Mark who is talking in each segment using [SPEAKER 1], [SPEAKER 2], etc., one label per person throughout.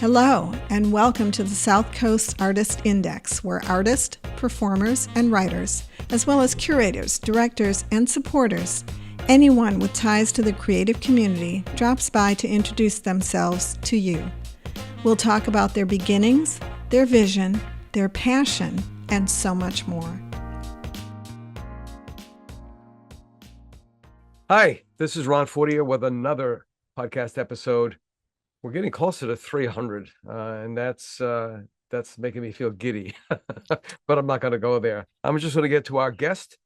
[SPEAKER 1] Hello, and welcome to the SouthCoast Artist Index, where artists, performers, and writers, as well as curators, directors, and supporters, anyone with ties to the creative community, drops by to introduce themselves to you. We'll talk about their beginnings, their vision, their passion, and so much more.
[SPEAKER 2] Hi, this is Ron Fortier with another podcast episode. We're getting closer to 300, and that's making me feel giddy, but I'm not going to go there. I'm just going to get to our guest,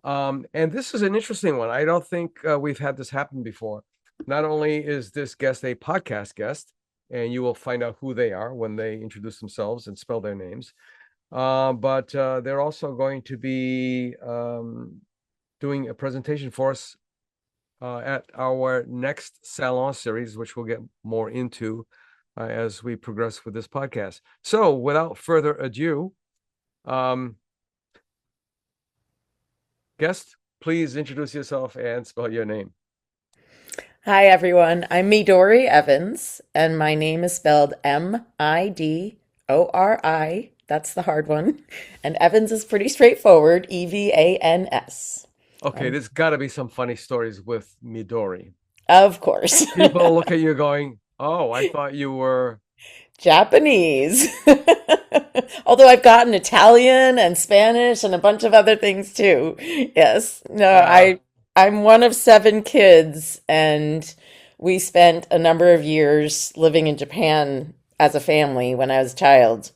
[SPEAKER 2] and this is an interesting one. I don't think we've had this happen before. Not only is this guest a podcast guest, and you will find out who they are when they introduce themselves and spell their names, but they're also going to be doing a presentation for us at our next Salon series, which we'll get more into as we progress with this podcast. So without further ado, guest, please introduce yourself and spell your name.
[SPEAKER 3] Hi, everyone. I'm Midori Evans, and my name is spelled Midori. That's the hard one. And Evans is pretty straightforward, Evans.
[SPEAKER 2] Okay, there's got to be some funny stories with Midori.
[SPEAKER 3] Of course.
[SPEAKER 2] People look at you going, oh, I thought you were
[SPEAKER 3] Japanese. Although I've gotten Italian and Spanish and a bunch of other things too. Yes. No, I'm one of 7 kids, and we spent a number of years living in Japan as a family when I was a child.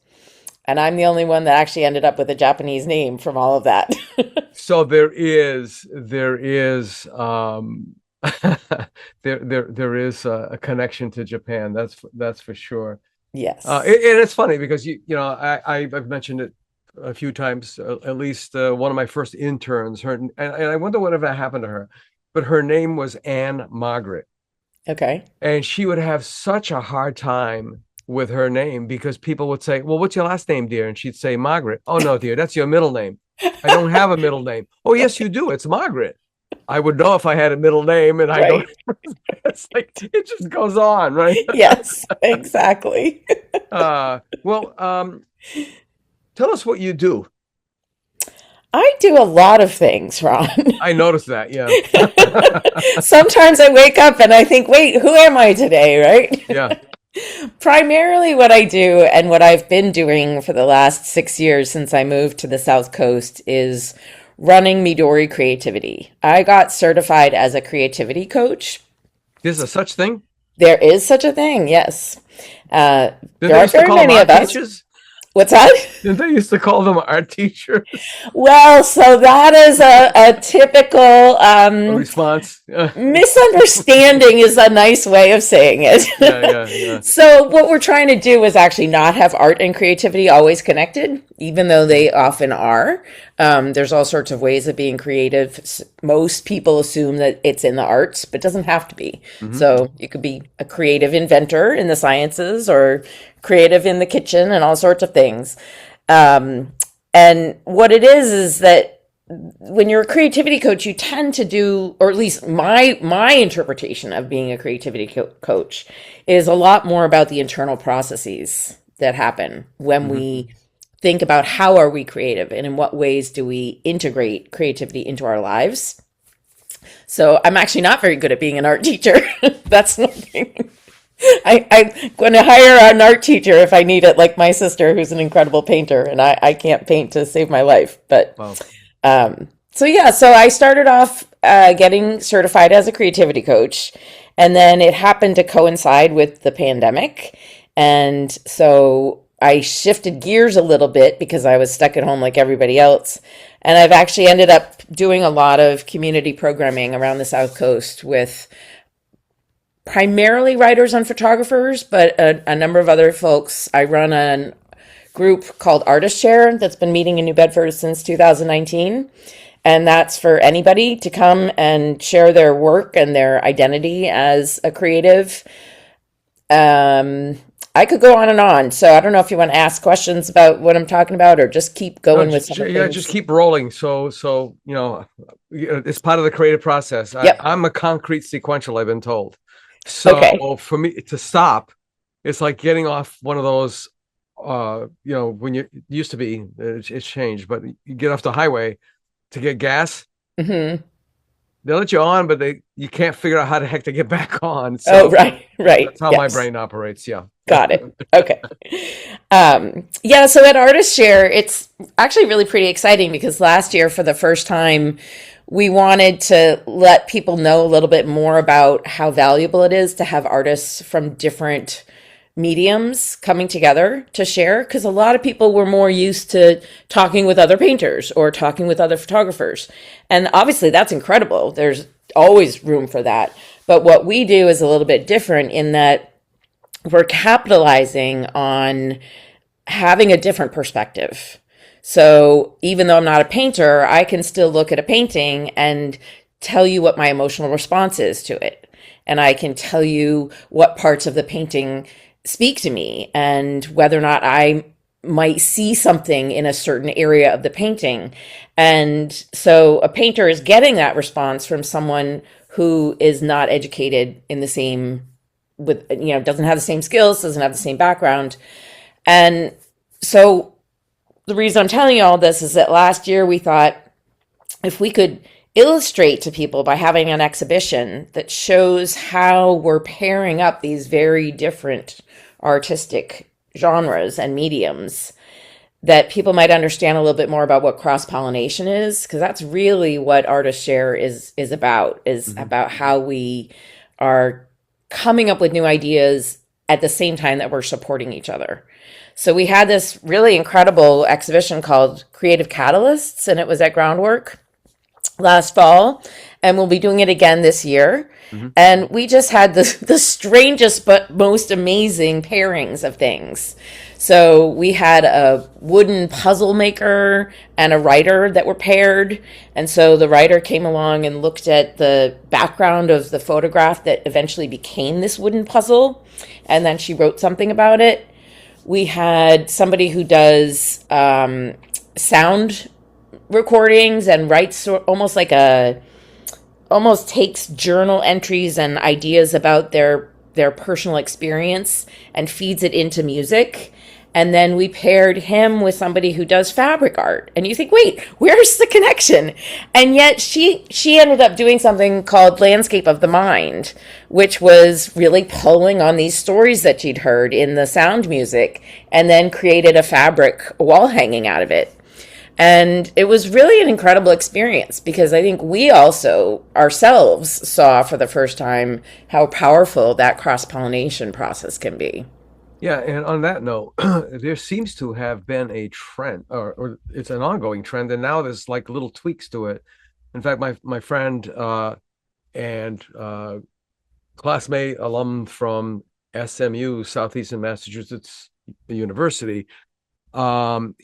[SPEAKER 3] And I'm the only one that actually ended up with a Japanese name from all of that.
[SPEAKER 2] So there is there is a connection to Japan. That's for sure.
[SPEAKER 3] Yes.
[SPEAKER 2] And it's funny because I've mentioned it a few times. At least one of my first interns, and I wonder whatever happened to her, but her name was Anne Margaret.
[SPEAKER 3] Okay.
[SPEAKER 2] And she would have such a hard time with her name because people would say, well, what's your last name, dear? And she'd say Margaret. Oh, no, dear, that's your middle name. I don't have a middle name. Oh, yes, you do. It's Margaret. I would know if I had a middle name, and I don't. It's like, it just goes on, right?
[SPEAKER 3] Yes, exactly.
[SPEAKER 2] Tell us what you do.
[SPEAKER 3] I do a lot of things, Ron.
[SPEAKER 2] I noticed that, yeah.
[SPEAKER 3] Sometimes I wake up and I think, wait, who am I today, right?
[SPEAKER 2] Yeah.
[SPEAKER 3] Primarily what I do and what I've been doing for the last 6 years since I moved to the South Coast is running Midori Creativity. I got certified as a creativity coach.
[SPEAKER 2] There's a such thing?
[SPEAKER 3] There is such a thing, yes.
[SPEAKER 2] There
[SPEAKER 3] are very many of us.
[SPEAKER 2] Teachers?
[SPEAKER 3] What's that?
[SPEAKER 2] Didn't they used to call them art teachers?
[SPEAKER 3] Well, so that is a typical
[SPEAKER 2] response.
[SPEAKER 3] misunderstanding is a nice way of saying it.
[SPEAKER 2] Yeah.
[SPEAKER 3] So what we're trying to do is actually not have art and creativity always connected, even though they often are. There's all sorts of ways of being creative. Most people assume that it's in the arts, but it doesn't have to be. Mm-hmm. So you could be a creative inventor in the sciences or creative in the kitchen and all sorts of things. And what it is that when you're a creativity coach, you tend to do, or at least my interpretation of being a creativity coach is a lot more about the internal processes that happen when we think about how are we creative and in what ways do we integrate creativity into our lives. So I'm actually not very good at being an art teacher. That's nothing. I'm going to hire an art teacher if I need it, like my sister, who's an incredible painter, and I can't paint to save my life. But
[SPEAKER 2] wow.
[SPEAKER 3] So I started off getting certified as a creativity coach, and then it happened to coincide with the pandemic, and so I shifted gears a little bit because I was stuck at home like everybody else, and I've actually ended up doing a lot of community programming around the South Coast with primarily writers and photographers, but a number of other folks. I run a group called Artist Share that's been meeting in New Bedford since 2019. And that's for anybody to come and share their work and their identity as a creative. I could go on and on. So I don't know if you want to ask questions about what I'm talking about or just keep going with some things.
[SPEAKER 2] Just keep rolling. So it's part of the creative process.
[SPEAKER 3] Yep.
[SPEAKER 2] I'm a concrete sequential, I've been told. So for me to stop, it's like getting off one of those, when you it used to be, it's changed, but you get off the highway to get gas.
[SPEAKER 3] Mm-hmm.
[SPEAKER 2] They let you on, but you can't figure out how the heck to get back on.
[SPEAKER 3] Oh,
[SPEAKER 2] So
[SPEAKER 3] right.
[SPEAKER 2] that's how my
[SPEAKER 3] Yes.
[SPEAKER 2] brain operates. Yeah.
[SPEAKER 3] Got it. Okay. Yeah, so at Artist Share, it's actually really pretty exciting because last year, for the first time, we wanted to let people know a little bit more about how valuable it is to have artists from different mediums coming together to share, because a lot of people were more used to talking with other painters or talking with other photographers. And obviously that's incredible. There's always room for that. But what we do is a little bit different in that we're capitalizing on having a different perspective. So even though I'm not a painter, I can still look at a painting and tell you what my emotional response is to it. And I can tell you what parts of the painting speak to me and whether or not I might see something in a certain area of the painting. And so a painter is getting that response from someone who is not educated in the same, doesn't have the same skills, doesn't have the same background. And so the reason I'm telling you all this is that last year we thought if we could illustrate to people by having an exhibition that shows how we're pairing up these very different artistic genres and mediums, that people might understand a little bit more about what cross-pollination is, because that's really what Artist Share is about, about how we are coming up with new ideas at the same time that we're supporting each other. So we had this really incredible exhibition called Creative Catalysts, and it was at Groundwork last fall, and we'll be doing it again this year. And we just had the strangest but most amazing pairings of things. So we had a wooden puzzle maker and a writer that were paired. And so the writer came along and looked at the background of the photograph that eventually became this wooden puzzle, and then she wrote something about it. We had somebody who does sound recordings and writes almost takes journal entries and ideas about their personal experience and feeds it into music. And then we paired him with somebody who does fabric art. And you think, wait, where's the connection? And yet she ended up doing something called Landscape of the Mind, which was really pulling on these stories that she'd heard in the sound music and then created a fabric wall hanging out of it. And it was really an incredible experience because I think we also ourselves saw for the first time how powerful that cross-pollination process can be.
[SPEAKER 2] Yeah, and on that note, there seems to have been a trend, or it's an ongoing trend, and now there's like little tweaks to it. In fact, my friend and classmate alum from SMU, Southeastern Massachusetts University,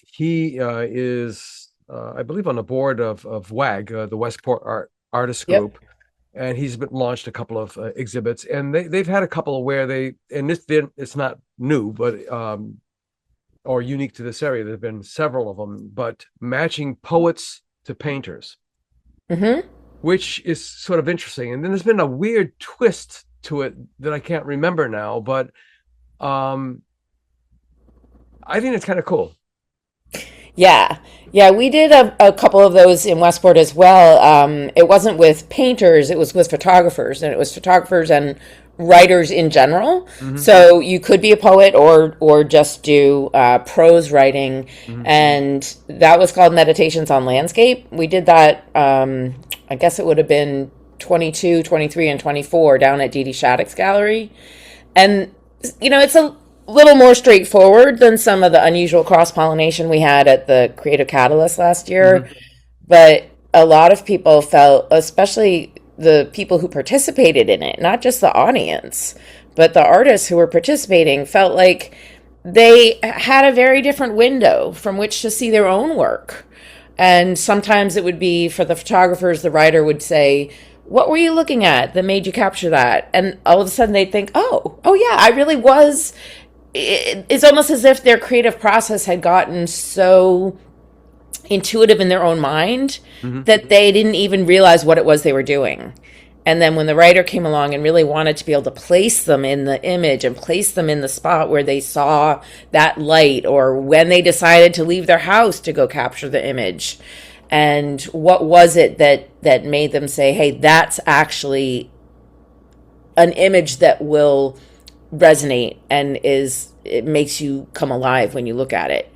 [SPEAKER 2] he is, I believe, on the board of WAG, the Westport Artist Group.
[SPEAKER 3] Yep.
[SPEAKER 2] And he's launched a couple of exhibits, and they've had a couple of where it's not new, but or unique to this area. There've been several of them, but matching poets to painters, which is sort of interesting. And then there's been a weird twist to it that I can't remember now, but I think it's kind of cool.
[SPEAKER 3] Yeah, we did a couple of those in Westport as well. It wasn't with painters, it was with photographers, and it was photographers and writers in general. So you could be a poet or just do prose writing, and that was called Meditations on Landscape. We did that, I guess it would have been 22, 23, and 24 down at Dee Dee Shattuck's gallery. And, it's a little more straightforward than some of the unusual cross-pollination we had at the Creative Catalyst last year. But a lot of people felt, especially the people who participated in it, not just the audience, but the artists who were participating, felt like they had a very different window from which to see their own work. And sometimes it would be for the photographers, the writer would say, what were you looking at that made you capture that? And all of a sudden they'd think, oh yeah, I really was. It's almost as if their creative process had gotten so intuitive in their own mind that they didn't even realize what it was they were doing. And then when the writer came along and really wanted to be able to place them in the image and place them in the spot where they saw that light, or when they decided to leave their house to go capture the image, and what was it that made them say, hey, that's actually an image that will resonate and it makes you come alive when you look at it.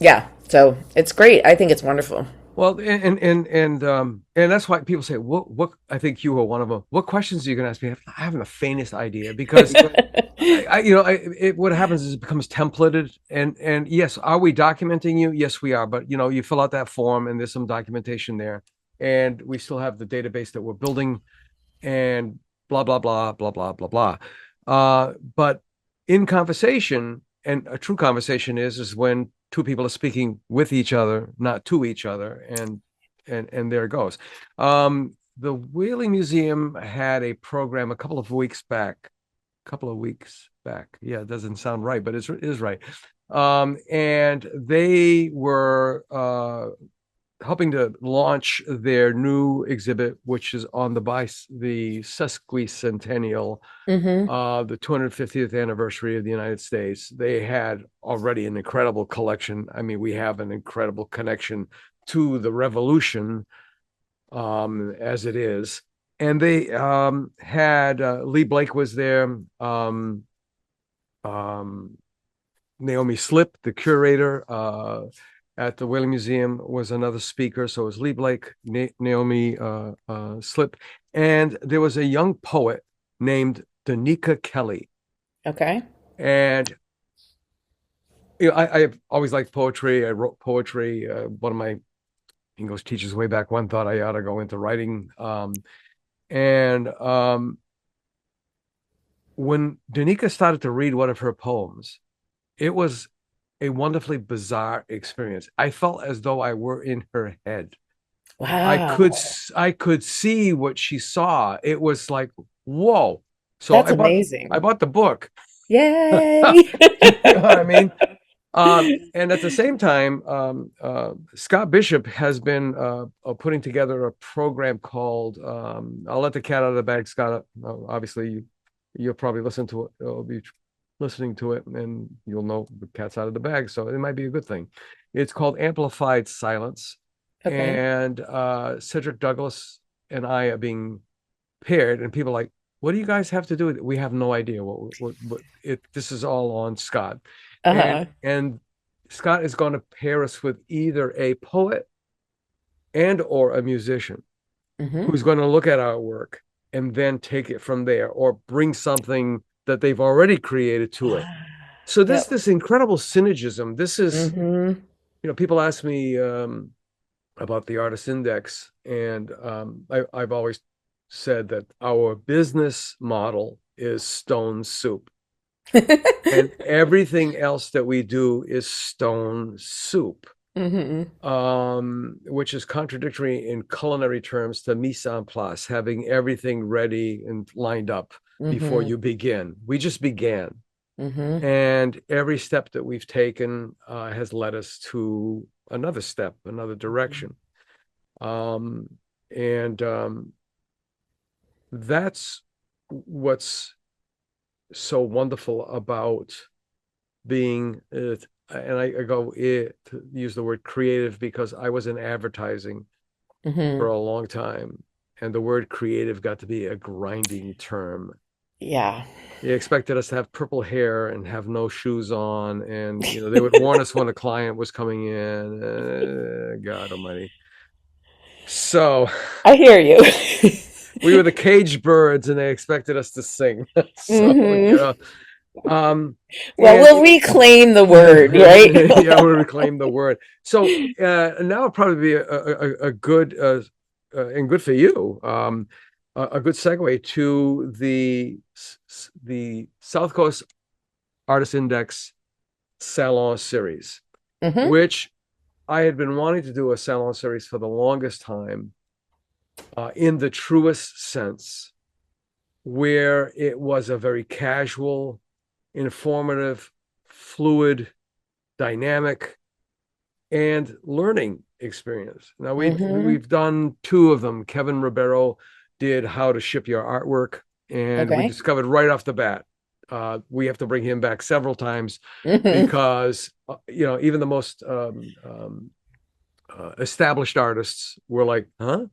[SPEAKER 3] Yeah, so it's great. I think it's wonderful.
[SPEAKER 2] Well, and that's why people say, what I think you were one of them. What questions are you going to ask me? I haven't the faintest idea, because what happens is it becomes templated. And yes, are we documenting you? Yes, we are. But you fill out that form, and there's some documentation there, and we still have the database that we're building, and blah blah blah blah blah blah blah. But in conversation, and a true conversation is when two people are speaking with each other, not to each other, and there it goes. The Whaling Museum had a program a couple of weeks back. Yeah, it doesn't sound right, but it is right. And they were helping to launch their new exhibit, which is on the sesquicentennial, the 250th anniversary of the United States. They had already an incredible collection. I mean, we have an incredible connection to the revolution as it is. And they had Lee Blake was there. Naomi Slip, the curator at the Whaling Museum, was another speaker. So it was Lee Blake, Naomi Slip, and there was a young poet named Danica Kelly.
[SPEAKER 3] Okay.
[SPEAKER 2] And I've always liked poetry. I wrote poetry. One of my English teachers way back when thought I ought to go into writing. When Danica started to read one of her poems, it was a wonderfully bizarre experience. I felt as though I were in her head.
[SPEAKER 3] Wow.
[SPEAKER 2] I could see what she saw. It was like, whoa. So
[SPEAKER 3] That's amazing.
[SPEAKER 2] I bought the book.
[SPEAKER 3] Yay.
[SPEAKER 2] You know what I mean? And at the same time, Scott Bishop has been putting together a program called, I'll let the cat out of the bag, Scott. Obviously, you'll probably listen to it. You'll be listening to it, and you'll know the cat's out of the bag. So it might be a good thing. It's called Amplified Silence.
[SPEAKER 3] Okay.
[SPEAKER 2] And Cedric Douglas and I are being paired, and people are like, what do you guys have to do with it? We have no idea what this is all on Scott. And Scott is going to pair us with either a poet and or a musician who's going to look at our work and then take it from there, or bring something that they've already created to it. So this incredible synergism. This is, people ask me about the Artist Index, and I've always said that our business model is stone soup. And everything else that we do is stone soup, which is contradictory in culinary terms to mise en place, having everything ready and lined up before you begin. We just began. And every step that we've taken has led us to another step, another direction. That's what's so wonderful about being, and I go to use the word creative because I was in advertising for a long time, and the word creative got to be a grinding term.
[SPEAKER 3] Yeah.
[SPEAKER 2] They expected us to have purple hair and have no shoes on, and they would warn us when a client was coming in. God almighty. So
[SPEAKER 3] I hear you.
[SPEAKER 2] we were the caged birds, and they expected us to sing. So
[SPEAKER 3] we'll reclaim the word, right?
[SPEAKER 2] Yeah, we'll reclaim the word. So now it'll probably be a good and good for you. A good segue to the SouthCoast Artist Index Salon Series, which I had been wanting to do a salon series for the longest time, in the truest sense, where it was a very casual, informative, fluid, dynamic, and learning experience. Now
[SPEAKER 3] Mm-hmm.
[SPEAKER 2] we've done two of them. Kevin Ribeiro did How to Ship Your Artwork, and we
[SPEAKER 3] Okay.
[SPEAKER 2] discovered right off the bat we have to bring him back several times
[SPEAKER 3] Mm-hmm.
[SPEAKER 2] because even the most established artists were like, huh?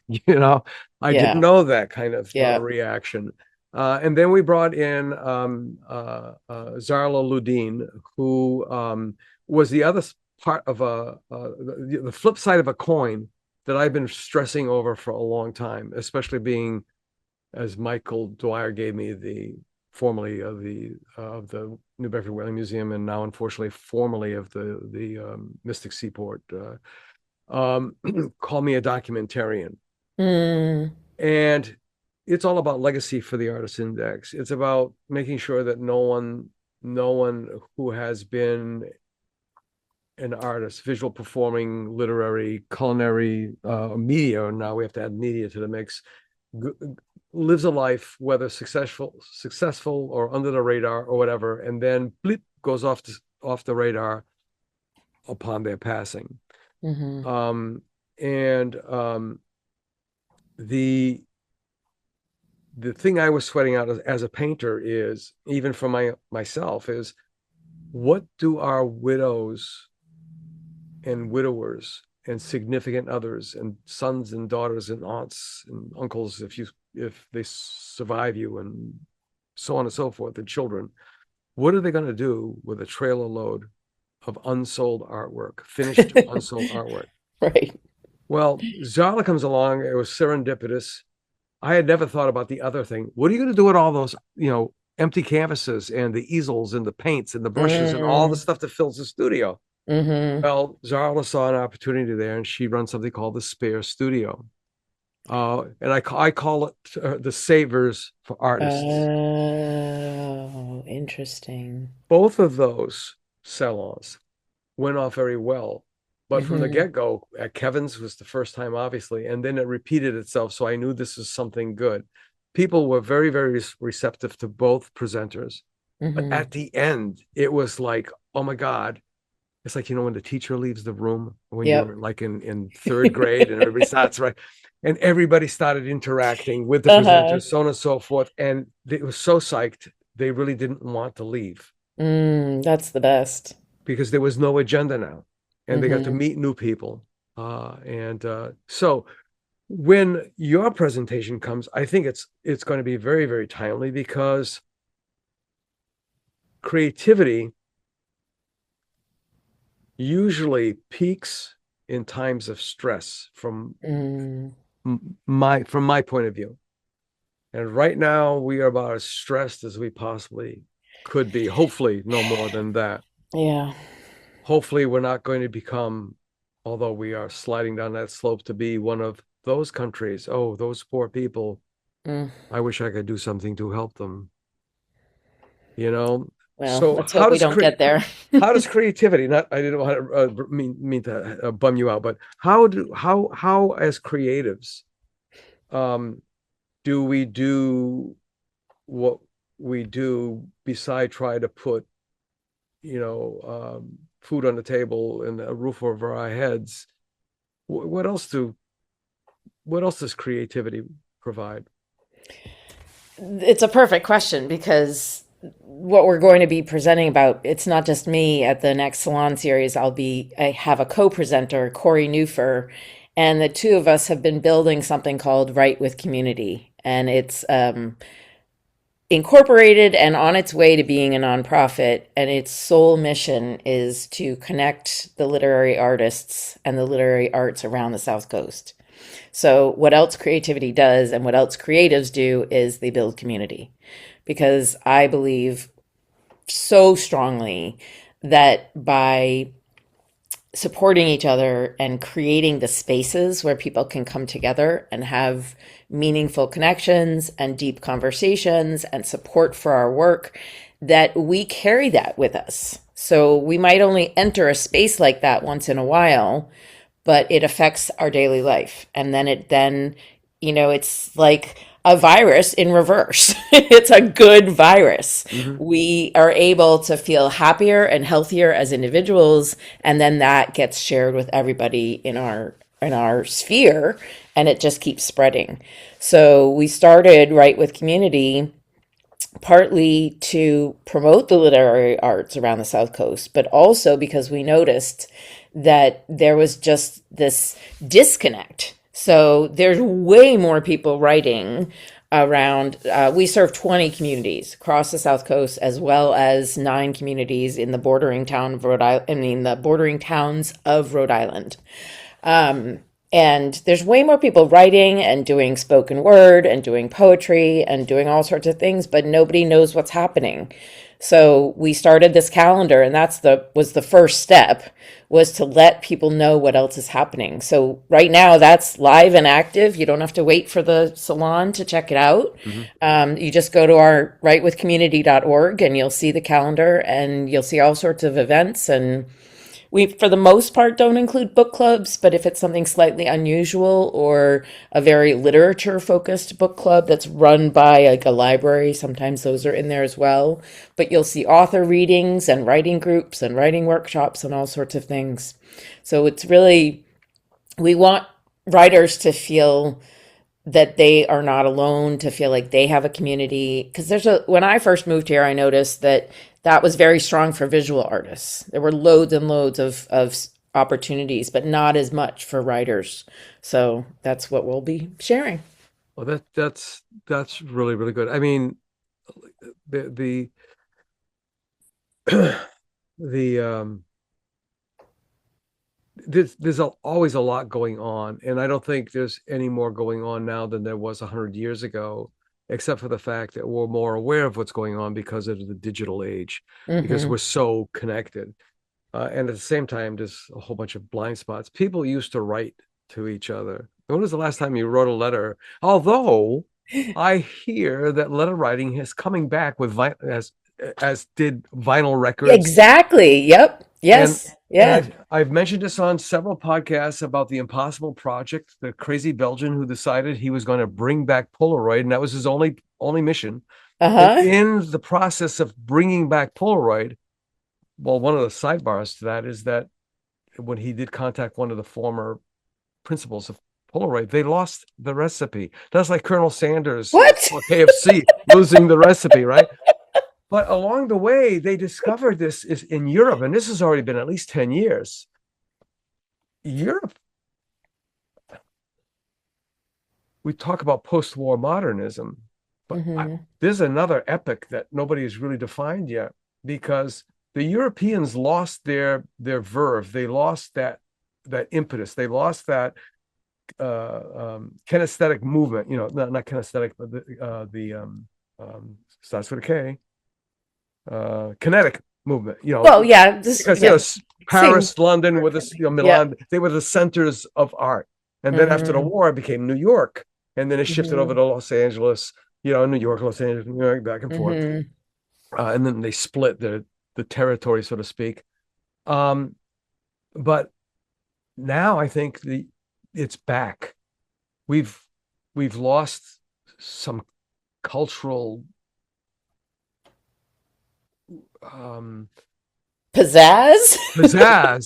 [SPEAKER 2] you know, I didn't
[SPEAKER 3] Yeah.
[SPEAKER 2] know that kind of
[SPEAKER 3] Yeah.
[SPEAKER 2] reaction. And then we brought in Zarla Ludin, who was the other part of the flip side of a coin that I've been stressing over for a long time, especially being, as Michael Dwyer gave me, the formerly of the New Bedford Whaling Museum, and now unfortunately formerly of the Mystic Seaport. Call me a documentarian.
[SPEAKER 3] Mm,
[SPEAKER 2] And it's all about legacy for the Artist Index. It's about making sure that no one who has been an artist, visual performing, literary, culinary, media, now we have to add media to the mix, g- lives a life, whether successful or under the radar or whatever, and then bleep goes off the radar upon their passing.
[SPEAKER 3] mm-hmm.
[SPEAKER 2] Um, and the the thing I was sweating out as a painter is, even for myself, is what do our widows and widowers and significant others and sons and daughters and aunts and uncles, if they survive you, and so on and so forth, and children, what are they going to do with a trailer load of unsold artwork, finished unsold artwork?
[SPEAKER 3] Right.
[SPEAKER 2] Well, Zala comes along. It was serendipitous. I had never thought about the other thing. What are you going to do with all those, empty canvases and the easels and the paints and the brushes and all the
[SPEAKER 3] Mm,
[SPEAKER 2] stuff that fills the studio?
[SPEAKER 3] mm-hmm.
[SPEAKER 2] Well, Zarla saw an opportunity there, and she runs something called the Spare Studio. And I call it the Savers for Artists.
[SPEAKER 3] Oh, interesting.
[SPEAKER 2] Both of those salons went off very well. But from the
[SPEAKER 3] Mm-hmm.
[SPEAKER 2] get-go, at Kevin's was the first time, obviously, and then it repeated itself. So I knew this was something good. People were very, very receptive to both presenters. But
[SPEAKER 3] Mm-hmm.
[SPEAKER 2] at the end, it was like, oh my God. It's like, when the teacher leaves the room when you're
[SPEAKER 3] Yep.
[SPEAKER 2] like in third grade and everybody starts, right. And everybody started interacting with the
[SPEAKER 3] Uh-huh.
[SPEAKER 2] presenters, so on and so forth. And it was so psyched. They really didn't want to leave
[SPEAKER 3] That's the best.
[SPEAKER 2] because there was no agenda now. And they got to
[SPEAKER 3] Mm-hmm.
[SPEAKER 2] meet new people. So when your presentation comes, I think it's going to be very, very timely, because creativity usually peaks in times of stress from
[SPEAKER 3] Mm,
[SPEAKER 2] my point of view. And right now we are about as stressed as we possibly could be. Hopefully no more than that.
[SPEAKER 3] yeah.
[SPEAKER 2] Hopefully we're not going to become, although we are sliding down that slope, to be one of those countries. Oh, those poor people.
[SPEAKER 3] Mm.
[SPEAKER 2] I wish I could do something to help them, you know?
[SPEAKER 3] Well,
[SPEAKER 2] So
[SPEAKER 3] let's hope we don't get there.
[SPEAKER 2] how does creativity, not, I didn't want to mean to bum you out, but how as creatives um do we do what we do beside try to put food on the table and a roof over our heads? What else does creativity provide?
[SPEAKER 3] It's a perfect question because what we're going to be presenting about, it's not just me at the next salon series. I have a co-presenter, Corey Newfer, and the two of us have been building something called Write with Community. And it's incorporated and on its way to being a nonprofit. And its sole mission is to connect the literary artists and the literary arts around the South Coast. So, what else creativity does and what else creatives do is they build community. Because I believe so strongly that by supporting each other and creating the spaces where people can come together and have meaningful connections and deep conversations and support for our work, that we carry that with us. So we might only enter a space like that once in a while, but it affects our daily life. And then it's like a virus in reverse. It's a good virus. We are able to feel happier and healthier as individuals, and then that gets shared with everybody in our sphere, and it just keeps spreading. So we started Write with Community partly to promote the literary arts around the South Coast, but also because we noticed that there was just this disconnect. So there's way more people writing around. We serve 20 communities across the South Coast, as well as 9 communities in the bordering town of Rhode Island. I mean, the bordering towns of Rhode Island. And there's way more people writing and doing spoken word and doing poetry and doing all sorts of things, but nobody knows what's happening. So we started this calendar, and was the first step, was to let people know what else is happening. So right now that's live and active. You don't have to wait for the salon to check it out. You just go to our writewithcommunity.org and you'll see the calendar, and you'll see all sorts of events. And we, for the most part, don't include book clubs, but if it's something slightly unusual or a very literature-focused book club that's run by like a library, sometimes those are in there as well. But you'll see author readings and writing groups and writing workshops and all sorts of things. So it's really, we want writers to feel that they are not alone, to feel like they have a community. Because when I first moved here, I noticed that was very strong for visual artists. There were loads and loads of opportunities, but not as much for writers. So that's what we'll be sharing.
[SPEAKER 2] Well, that's really, really good. I mean, the there's always a lot going on, and I don't think there's any more going on now than there was 100 years ago, except for the fact that we're more aware of what's going on because of the digital age, because we're so connected. And at the same time, there's a whole bunch of blind spots. People used to write to each other. When was the last time you wrote a letter? Although I hear that letter writing is coming back with as did vinyl records.
[SPEAKER 3] Exactly. Yep. Yes.
[SPEAKER 2] And I've mentioned this on several podcasts about the Impossible Project, the crazy Belgian who decided he was going to bring back Polaroid, and that was his only mission. And in the process of bringing back Polaroid, well, one of the sidebars to that is that when he did contact one of the former principals of Polaroid, they lost the recipe. That's like Colonel Sanders or KFC losing the recipe, right? But along the way, they discovered this is in Europe, and this has already been at least 10 years. Europe, we talk about post-war modernism, but there's another epoch that nobody has really defined yet, because the Europeans lost their verve. They lost that impetus. They lost that kinesthetic movement. You know, not kinesthetic, but the starts with a K. Kinetic movement, you know.
[SPEAKER 3] Well, yeah,
[SPEAKER 2] because Paris, London, with this, Milan, they were the centers of art. And then after the war, it became New York, and then it shifted over to Los Angeles. New York, Los Angeles, New York, back and forth, and then they split the territory, so to speak. But now I think it's back. We've lost some cultural pizzazz.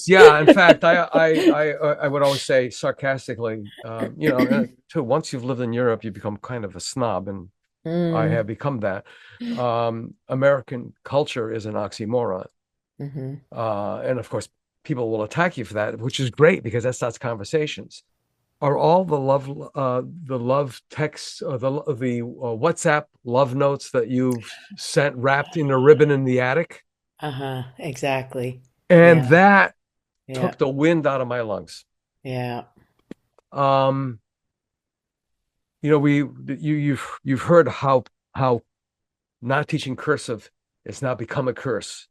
[SPEAKER 2] Yeah, in fact, I would always say sarcastically, too, once you've lived in Europe, you become kind of a snob, and I have become that. American culture is an oxymoron, and of course people will attack you for that, which is great because that starts conversations. Are all the love texts or the WhatsApp love notes that you've sent wrapped in a ribbon in the attic?
[SPEAKER 3] Exactly.
[SPEAKER 2] And that took the wind out of my lungs.
[SPEAKER 3] Yeah.
[SPEAKER 2] You've heard how not teaching cursive has now become a curse.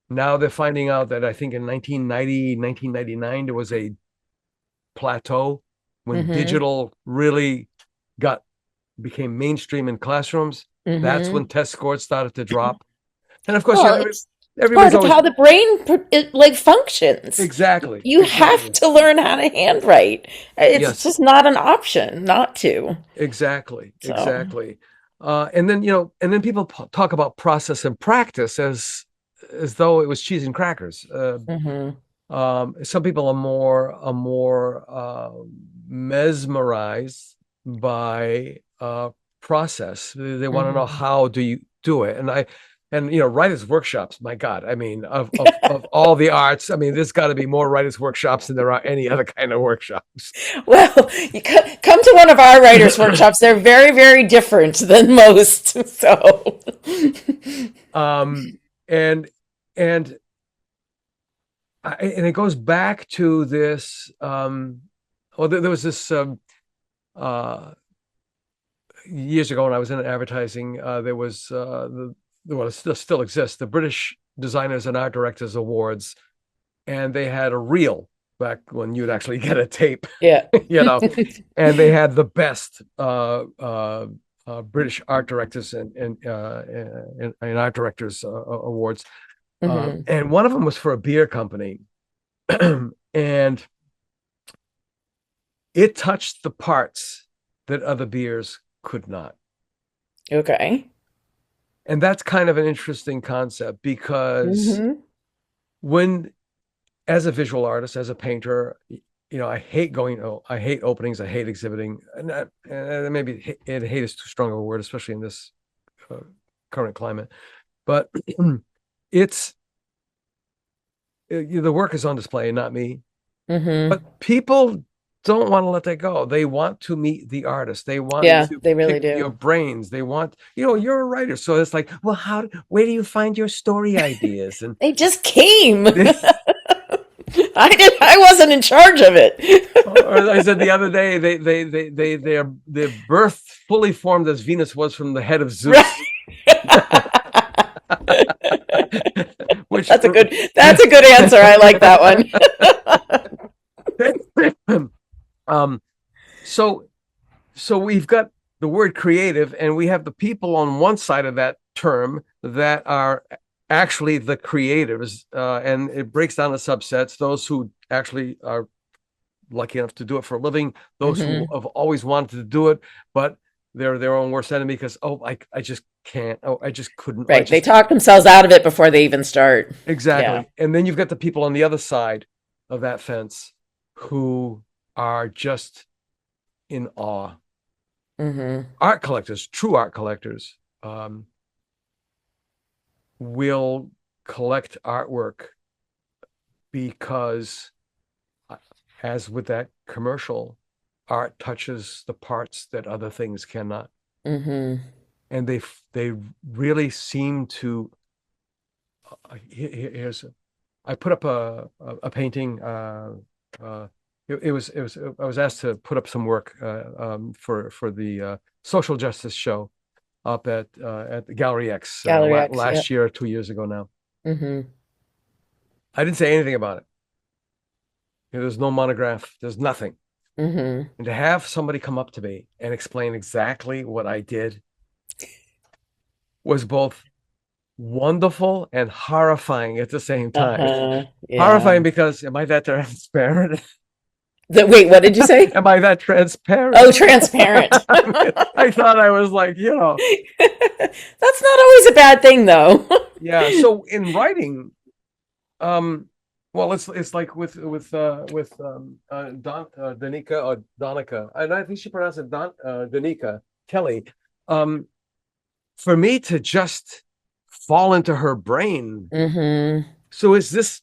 [SPEAKER 2] Now they're finding out that I think in 1990, 1999, there was a plateau when digital really became mainstream in classrooms. That's when test scores started to drop. And of course,
[SPEAKER 3] part
[SPEAKER 2] everybody's
[SPEAKER 3] of
[SPEAKER 2] always
[SPEAKER 3] how the brain like functions.
[SPEAKER 2] exactly,
[SPEAKER 3] You have
[SPEAKER 2] exactly.
[SPEAKER 3] to learn how to handwrite. It's
[SPEAKER 2] Yes,
[SPEAKER 3] just not an option not to.
[SPEAKER 2] exactly,
[SPEAKER 3] So,
[SPEAKER 2] exactly. And then and then people talk about process and practice as though it was cheese and crackers.
[SPEAKER 3] mhm,
[SPEAKER 2] Some people are more mesmerized by process. They want to know
[SPEAKER 3] mhm.
[SPEAKER 2] how do you do it, and writers workshops. My God, I mean, of all the arts, I mean, there's got to be more writers workshops than there are any other kind of workshops.
[SPEAKER 3] Well, you come to one of our writers' workshops. They're very, very different than most. So,
[SPEAKER 2] um, and and and it goes back to this. Well, there was this. Uh, Years ago when I was in advertising, there was well, it still exists, the British Designers and Art Directors Awards, and they had a reel back when you'd actually get a tape,
[SPEAKER 3] yeah.
[SPEAKER 2] and they had the best British art directors and art directors awards,
[SPEAKER 3] Hmm.
[SPEAKER 2] and one of them was for a beer company, and it touched the parts that other beers could not.
[SPEAKER 3] Okay.
[SPEAKER 2] And that's kind of an interesting concept because
[SPEAKER 3] Hmm.
[SPEAKER 2] when, as a visual artist, as a painter, I hate I hate openings, I hate exhibiting, and maybe hate is too strong of a word, especially in this uh, current climate. But it's the work is on display, not me.
[SPEAKER 3] Hmm.
[SPEAKER 2] But people don't want to let that go. They want to meet the artist. They want
[SPEAKER 3] Yeah,
[SPEAKER 2] to
[SPEAKER 3] they really
[SPEAKER 2] pick your
[SPEAKER 3] do.
[SPEAKER 2] brains. They want, you're a writer. So it's like, well, where do you find your story ideas? And
[SPEAKER 3] They just came.
[SPEAKER 2] they,
[SPEAKER 3] I wasn't in charge of it.
[SPEAKER 2] or I said the other day, their birth fully formed as Venus was from the head of Zeus.
[SPEAKER 3] Right.
[SPEAKER 2] Which
[SPEAKER 3] That's a good answer. I like that
[SPEAKER 2] um so we've got the word creative, and we have the people on one side of that term that are actually the creatives, and it breaks down to subsets: those who actually are lucky enough to do it for a living,
[SPEAKER 3] one.
[SPEAKER 2] those who
[SPEAKER 3] Hmm.
[SPEAKER 2] have always wanted to do it, but they're their own worst enemy because I just can't, I just couldn't, I
[SPEAKER 3] Right. They
[SPEAKER 2] just
[SPEAKER 3] talk themselves out of it before they even start. Yeah.
[SPEAKER 2] exactly. And then you've got the people on the other side of that fence who are just in awe.
[SPEAKER 3] Hmm.
[SPEAKER 2] Art collectors, true art collectors, will collect artwork because, as with that commercial, art touches the parts that other things cannot,
[SPEAKER 3] Hmm.
[SPEAKER 2] and they really seem to. Here's, I put up a painting. It was I was asked to put up some work for the social justice show up at the Gallery X
[SPEAKER 3] Gallery X. Yeah.
[SPEAKER 2] last year or 2 years ago now.
[SPEAKER 3] Hmm.
[SPEAKER 2] I didn't say anything about it. There's no monograph. There's nothing.
[SPEAKER 3] Hmm.
[SPEAKER 2] And to have somebody come up to me and explain exactly what I did was both wonderful and horrifying at the same time.
[SPEAKER 3] Uh-huh. Yeah.
[SPEAKER 2] Horrifying because am I that transparent?
[SPEAKER 3] Wait, what did you say?
[SPEAKER 2] Am I that transparent?
[SPEAKER 3] Oh, transparent.
[SPEAKER 2] I thought I was like,
[SPEAKER 3] That's not always a bad thing, though.
[SPEAKER 2] yeah. So in writing, well, it's like with Danica or Donica, and I think she pronounced it Danica Kelly. For me to just fall into her brain.
[SPEAKER 3] Hmm.
[SPEAKER 2] So is this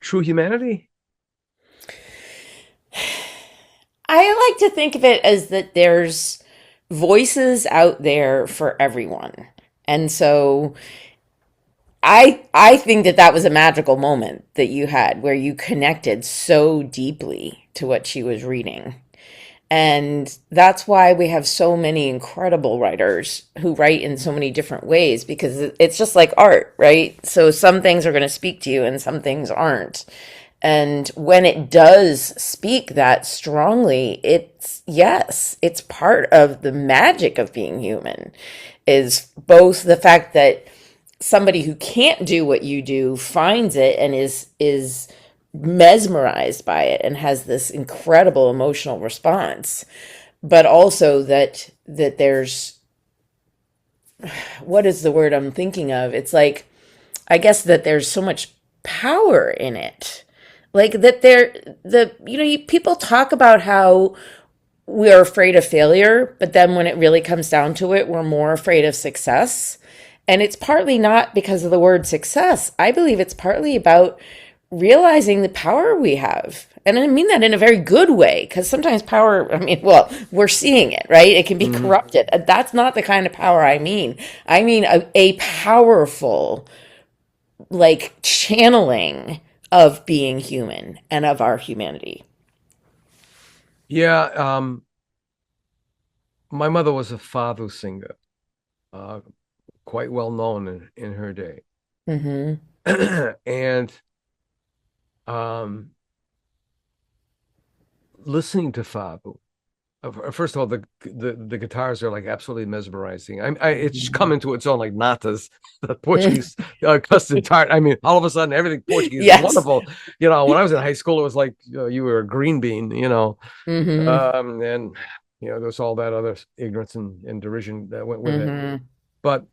[SPEAKER 2] true humanity?
[SPEAKER 3] I like to think of it as that there's voices out there for everyone. And so I think that was a magical moment that you had where you connected so deeply to what she was reading. And that's why we have so many incredible writers who write in so many different ways because it's just like art, right? So some things are going to speak to you and some things aren't. And when it does speak that strongly, yes, it's part of the magic of being human, is both the fact that somebody who can't do what you do finds it and is mesmerized by it and has this incredible emotional response, but also that there's, what is the word I'm thinking of? It's like, I guess that there's so much power in it. Like that people talk about how we are afraid of failure, but then when it really comes down to it, we're more afraid of success. And it's partly not because of the word success. I believe it's partly about realizing the power we have. And I mean that in a very good way, because sometimes power, I mean, well, we're seeing it, right? It can be
[SPEAKER 2] Mhm.
[SPEAKER 3] corrupted. That's not the kind of power I mean. I mean a powerful, like, channeling of being human and of our humanity.
[SPEAKER 2] Yeah, my mother was a fado singer, uh, quite well known in her day.
[SPEAKER 3] Mm-hmm.
[SPEAKER 2] And um, listening to fado, first of all, the guitars are like absolutely mesmerizing. It's come into its own, like natas, the Portuguese custard tart. I mean, all of a sudden, everything Portuguese is
[SPEAKER 3] Yes.
[SPEAKER 2] wonderful. When I was in high school, it was like you were a green bean.
[SPEAKER 3] Mm-hmm.
[SPEAKER 2] And there's all that other ignorance and derision that went with it.
[SPEAKER 3] Mm-hmm.
[SPEAKER 2] But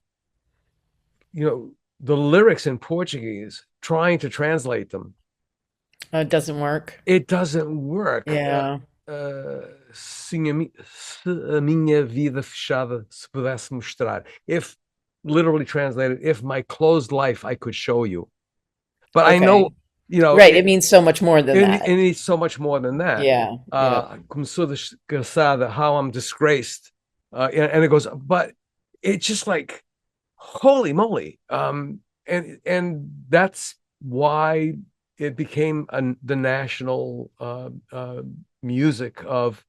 [SPEAKER 2] you know, the lyrics in Portuguese, trying to translate them,
[SPEAKER 3] It doesn't work.
[SPEAKER 2] it doesn't work.
[SPEAKER 3] Yeah.
[SPEAKER 2] Se a minha vida fechada se pudesse mostrar. If literally translated, if my closed life I could show you. But I know,
[SPEAKER 3] Okay.
[SPEAKER 2] you know,
[SPEAKER 3] Right. It means so much more than
[SPEAKER 2] it
[SPEAKER 3] that.
[SPEAKER 2] needs so much more than that.
[SPEAKER 3] Yeah. Yeah.
[SPEAKER 2] Como sou desgraçada, how I'm disgraced. And it goes, but it's just like, holy moly. And that's why it became the national music of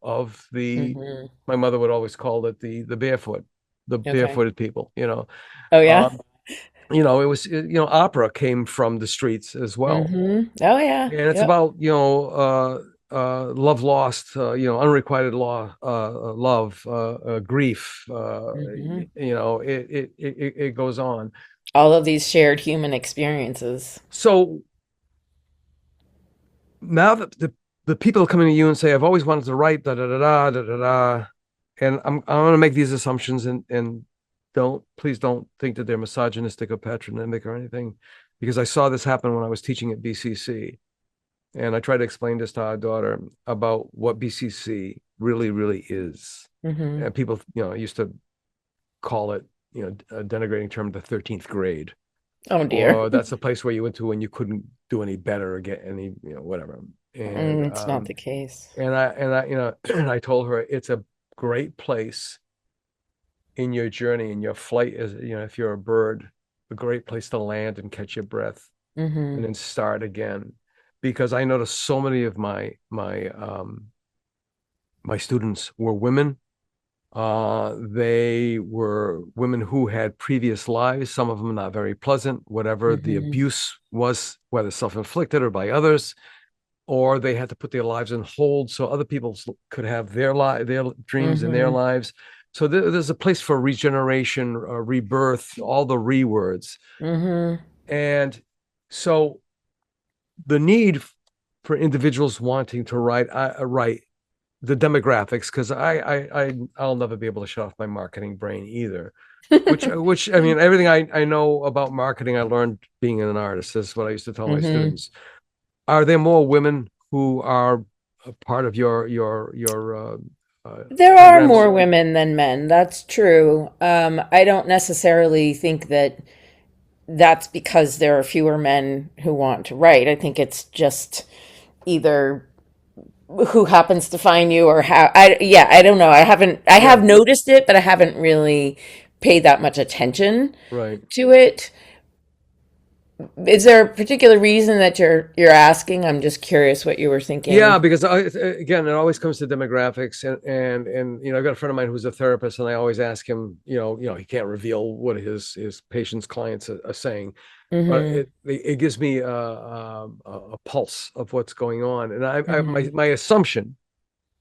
[SPEAKER 2] the,
[SPEAKER 3] Mm-hmm.
[SPEAKER 2] my mother would always call it the
[SPEAKER 3] Okay.
[SPEAKER 2] barefooted people.
[SPEAKER 3] Oh yeah.
[SPEAKER 2] Um, it was, opera came from the streets as well.
[SPEAKER 3] Mm-hmm. Oh yeah.
[SPEAKER 2] And it's
[SPEAKER 3] Yep.
[SPEAKER 2] about, love lost, unrequited love, grief.
[SPEAKER 3] Mm-hmm.
[SPEAKER 2] It goes on.
[SPEAKER 3] All of these shared human experiences.
[SPEAKER 2] So now that the people coming to you and say, "I've always wanted to write da da da da da da da," and I'm going to make these assumptions, and please don't think that they're misogynistic or patronymic or anything, because I saw this happen when I was teaching at BCC. And I try to explain this to our daughter about what BCC really, really is.
[SPEAKER 3] Mm-hmm.
[SPEAKER 2] And people, used to call it, a denigrating term, the 13th grade,
[SPEAKER 3] Oh dear.
[SPEAKER 2] or that's a place where you went to when you couldn't do any better or get any, whatever. And,
[SPEAKER 3] It's not the case.
[SPEAKER 2] and I told her it's a great place in your journey, in your flight, as if you're a bird, a great place to land and catch your breath and
[SPEAKER 3] Mm-hmm.
[SPEAKER 2] then start again. Because I noticed so many of my students were women. They were women who had previous lives, some of them not very pleasant, whatever the
[SPEAKER 3] Mm-hmm.
[SPEAKER 2] abuse was, whether self-inflicted or by others, or they had to put their lives on hold so other people could have their dreams and their
[SPEAKER 3] Mm-hmm.
[SPEAKER 2] lives. So there's a place for regeneration, rebirth, all the words.
[SPEAKER 3] Mm-hmm.
[SPEAKER 2] And so the need for individuals wanting to write the demographics, because I'll never be able to shut off my marketing brain either. Which I mean, everything I know about marketing, I learned being an artist. This is what I used to tell my
[SPEAKER 3] Mm-hmm.
[SPEAKER 2] students. Are there more women who are a part of your
[SPEAKER 3] There are
[SPEAKER 2] programs?
[SPEAKER 3] more women than men. That's true. I don't necessarily think that that's because there are fewer men who want to write. I think it's just either who happens to find you or how. I don't know. I have
[SPEAKER 2] Yeah,
[SPEAKER 3] noticed it, but I haven't really paid that much attention
[SPEAKER 2] right.
[SPEAKER 3] to it. Is there a particular reason that you're asking? I'm just curious what you were
[SPEAKER 2] Yeah,
[SPEAKER 3] thinking.
[SPEAKER 2] because again, it always comes to demographics, and I've got a friend of mine who's a therapist, and I always ask him, he can't reveal what his patients, clients are saying, but
[SPEAKER 3] Mm-hmm.
[SPEAKER 2] it gives me a pulse of what's going on, and my
[SPEAKER 3] Mm-hmm.
[SPEAKER 2] my assumption,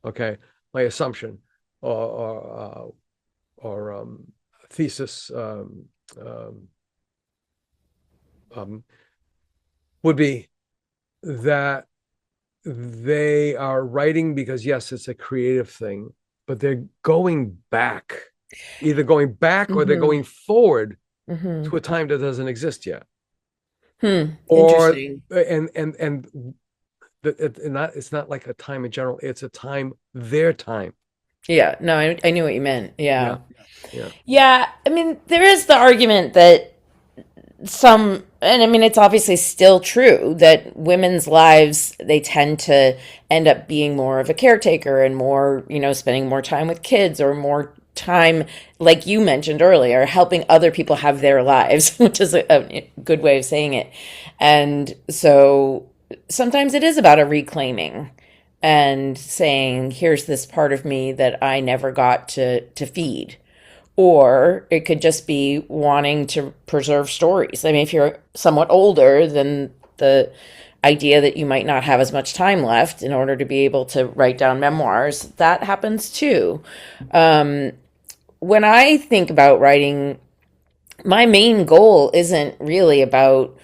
[SPEAKER 2] okay, my assumption, or thesis, would be that they are writing because, yes, it's a creative thing, but they're going back, either going back or they're going forward to a time that doesn't exist yet. Or
[SPEAKER 3] Interesting.
[SPEAKER 2] and it's not like a time in general, it's a time, their time.
[SPEAKER 3] Yeah, no, I knew what you meant.
[SPEAKER 2] Yeah.
[SPEAKER 3] Yeah.
[SPEAKER 2] Yeah.
[SPEAKER 3] Yeah, I mean, there is the argument that and I mean, it's obviously still true that women's lives, they tend to end up being more of a caretaker and more, spending more time with kids or more time, like you mentioned earlier, helping other people have their lives, which is a good way of saying it. And so sometimes it is about a reclaiming and saying, here's this part of me that I never got to feed. Or it could just be wanting to preserve stories. I mean, if you're somewhat older, then the idea that you might not have as much time left in order to be able to write down memoirs, that happens too. When I think about writing, my main goal isn't really about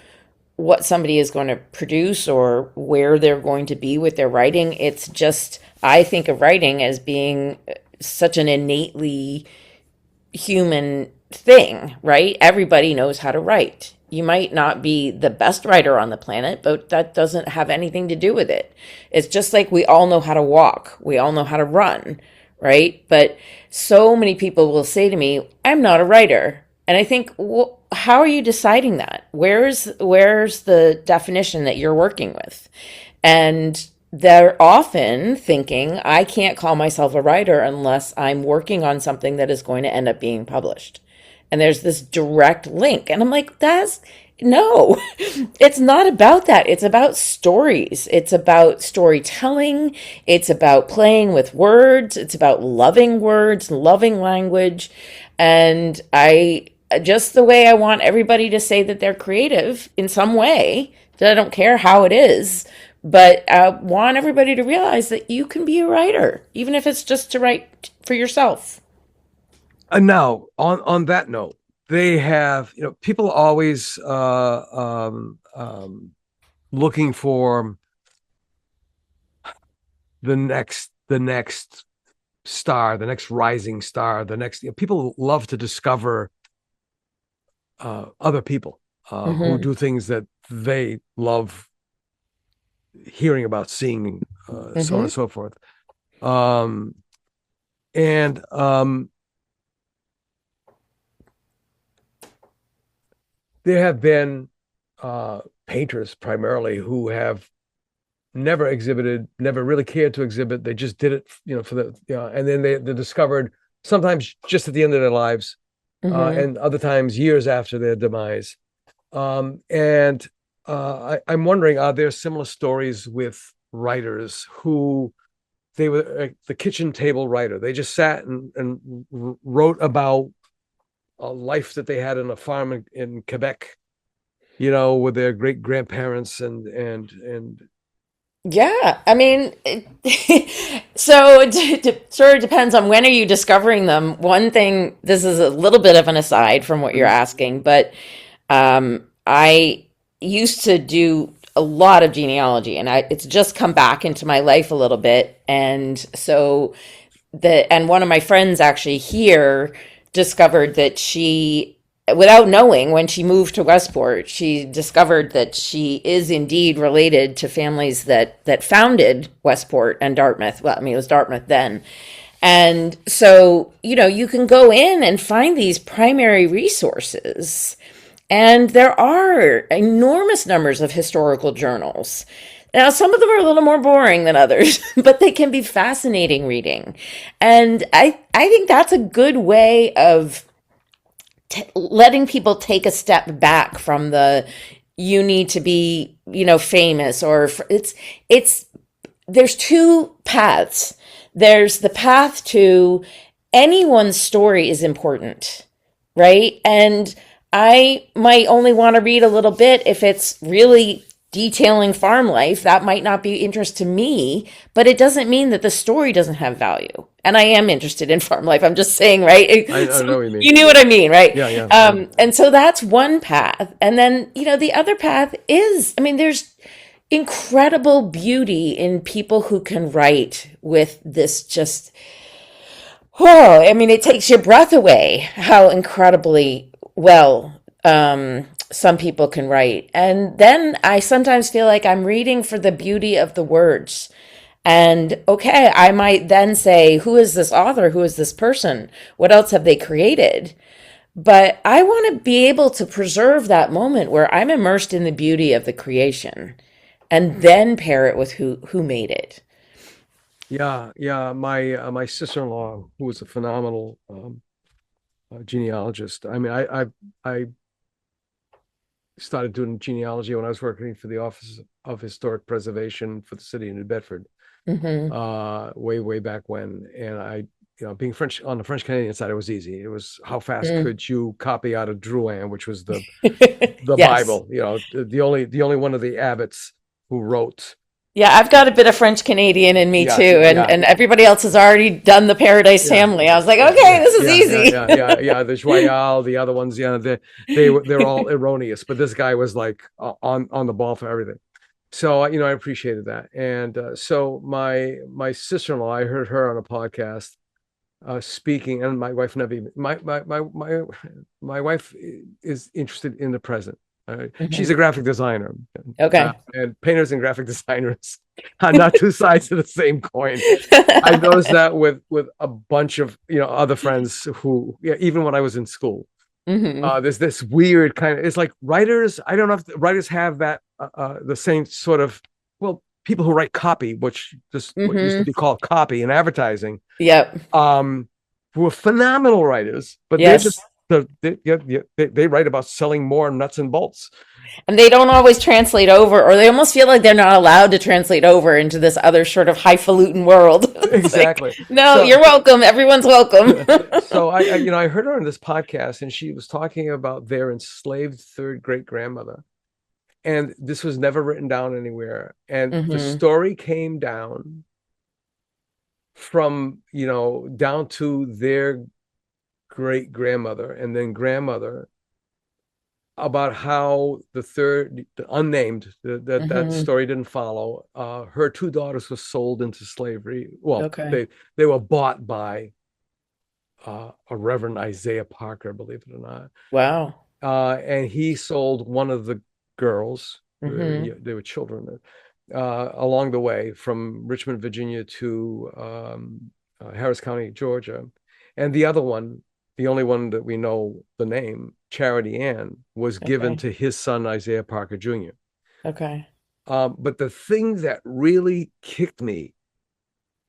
[SPEAKER 3] what somebody is going to produce or where they're going to be with their writing. It's just, I think of writing as being such an innately human thing, right? Everybody knows how to write. You might not be the best writer on the planet, but that doesn't have anything to do with it. It's just like we all know how to walk, we all know how to run, right? But so many people will say to me, I'm not a writer. And I think, well, how are you deciding that? Where's the definition that you're working with? And they're often thinking, I can't call myself a writer unless I'm working on something that is going to end up being published. And there's this direct link. And I'm like, no, it's not about that. It's about stories. It's about storytelling. It's about playing with words. It's about loving words, loving language. And just the way I want everybody to say that they're creative in some way, that I don't care how it is, but I want everybody to realize that you can be a writer, even if it's just to write for yourself.
[SPEAKER 2] And now, on that note, they have, people always looking for the next star, the next rising star, the next. People love to discover other people who do things that they love hearing about, seeing, so on and so forth. And there have been painters primarily who have never exhibited, never really cared to exhibit. They just did it, for the, and then they're discovered sometimes just at the end of their lives, and other times years after their demise. And I'm wondering, are there similar stories with writers who they were the kitchen table writer? They just sat and wrote about a life that they had on a farm in Quebec, with their great grandparents and.
[SPEAKER 3] Yeah, I mean, so it sort of depends on when are you discovering them. One thing, this is a little bit of an aside from what you're asking, but I used to do a lot of genealogy, and it's just come back into my life a little bit. And so and one of my friends actually here discovered that without knowing, when she moved to Westport, she discovered that she is indeed related to families that founded Westport and Dartmouth. Well, I mean, it was Dartmouth then. And so, you can go in and find these primary resources. And there are enormous numbers of historical journals. Now, some of them are a little more boring than others, but they can be fascinating reading. And I think that's a good way of letting people take a step back from you need to be, famous, or there's two paths. There's the path to anyone's story is important, right? And I might only want to read a little bit if it's really detailing farm life, that might not be interest to me, but it doesn't mean that the story doesn't have value. And I am interested in farm life. I'm just saying, right?
[SPEAKER 2] I
[SPEAKER 3] So
[SPEAKER 2] know what you mean.
[SPEAKER 3] you knew what I mean, right?
[SPEAKER 2] Yeah.
[SPEAKER 3] And so that's one path. And then, the other path is, there's incredible beauty in people who can write with this just, it takes your breath away how incredibly well some people can write. And then I sometimes feel like I'm reading for the beauty of the words. And okay, I might then say, who is this author? Who is this person? What else have they created? But I want to be able to preserve that moment where I'm immersed in the beauty of the creation and then pair it with who made it.
[SPEAKER 2] Yeah. My sister-in-law, who was a phenomenal genealogist. I started doing genealogy when I was working for the Office of Historic Preservation for the city of New Bedford, way back when. And being French on the French Canadian side, it was easy. It was how fast could you copy out of Drouin, which was the
[SPEAKER 3] Yes.
[SPEAKER 2] Bible, the only one of the abbots who wrote.
[SPEAKER 3] Yeah, I've got a bit of French Canadian in me too, and everybody else has already done the Paradise Family. I was like, okay, this is easy.
[SPEAKER 2] The Joyal, the other ones, they're all erroneous, but this guy was like on the ball for everything. So I appreciated that, and so my sister-in-law, I heard her on a podcast speaking, and my wife never even my wife is interested in the present. She's a graphic designer.
[SPEAKER 3] Okay.
[SPEAKER 2] And painters and graphic designers are not two sides of the same coin. I noticed that with a bunch of other friends who, even when I was in school, there's this weird kind of, it's like writers. I don't know if writers have that the same sort of, well, people who write copy, which just what used to be called copy in advertising.
[SPEAKER 3] Yep.
[SPEAKER 2] Who are phenomenal writers, but they're just they write about selling more nuts and bolts,
[SPEAKER 3] and they don't always translate over, or they almost feel like they're not allowed to translate over into this other sort of highfalutin world.
[SPEAKER 2] Exactly.
[SPEAKER 3] Like, no, you're welcome. Everyone's welcome.
[SPEAKER 2] So I heard her on this podcast, and she was talking about their enslaved third great grandmother, and this was never written down anywhere, and the story came down from down to their great grandmother and then grandmother, about how the unnamed, that story didn't follow. Her two daughters were sold into slavery. Well, they were bought by a Reverend Isaiah Parker, believe it or not.
[SPEAKER 3] Wow.
[SPEAKER 2] And he sold one of the girls. They were children. Along the way from Richmond, Virginia to Harris County, Georgia. And the other one, the only one that we know the name, Charity Ann, was given to his son, Isaiah Parker Jr.
[SPEAKER 3] Okay.
[SPEAKER 2] But the thing that really kicked me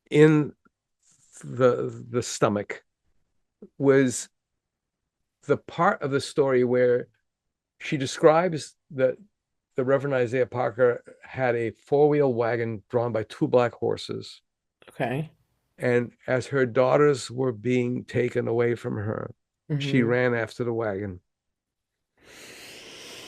[SPEAKER 2] in the stomach was the part of the story where she describes that the Reverend Isaiah Parker had a four-wheel wagon drawn by two black horses.
[SPEAKER 3] Okay.
[SPEAKER 2] And as her daughters were being taken away from her, she ran after the wagon,